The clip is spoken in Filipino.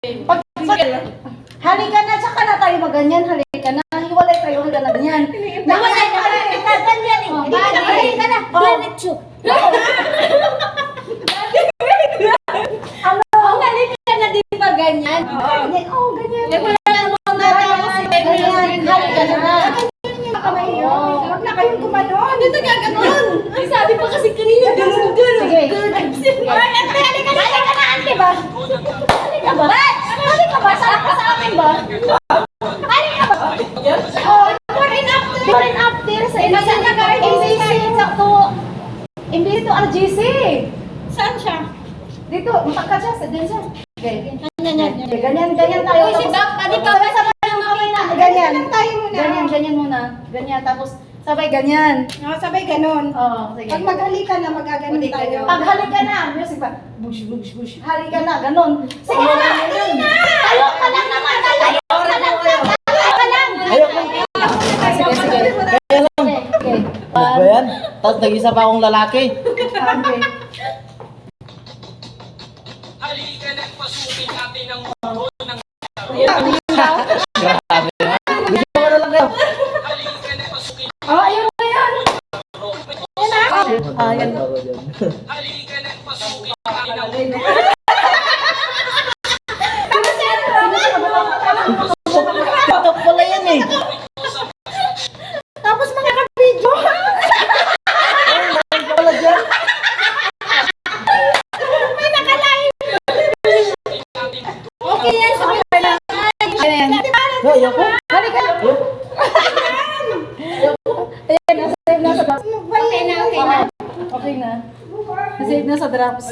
Pag, halika na, tsaka na tayo maganyan, halika na. Hiwalay tayo, halika na ganyan. Hiwalay na tayo, ganyan eh. Halika na, ganito. Ang halika na, di ba ganyan? Oo, ganyan. Ganyan mo na tapos Ganyan, halika na. Huwag na kayong gumanon. Hindi nagaganon. Ay, sabi pa kasi kanina, ganun. Sige. Ay, ante, halika na, ante ba? Halika ba? Halika ba? Sarap ka sa amin ba? Halika ba? Oh, before and after sa Nasa MBC, sakto. MBC to RGC. Saan siya? Dito, matakat siya, sa din siya. Okay. Ganyan. Ganyan tayo. Uy, si Doc, pwede ka ba Sabay yung kamay na. Ganyan. Ganyan muna. Ganyan, tapos sabay ganyan. Sabay ganon. Oo, sige. Pag maghalika na, magaganon tayo. Pag halika na, music pa. Bush. Halika na, ganon. Sige na, halika na. Tayo ka lang naman. Tayo ka lang. Sige. Kaya lang. Okay. Ano ba yan? Tapos nag-isa pa akong lalaki. Okay. Halika na, pasukin natin ang Grabe na. Gusto ko na lang kayo. halika na, pasukin Ayun na yan. Ayan. halika na, pasukin natin ang TikTok pala yan eh. Tapos makaka-video. Pala dyan. Okay yan, sabi ko lang. Ayan. Ayoko. Halika na. Ayan, nasa-save na sa drops. Okay na. Okay na. Nasa-save na sa drops.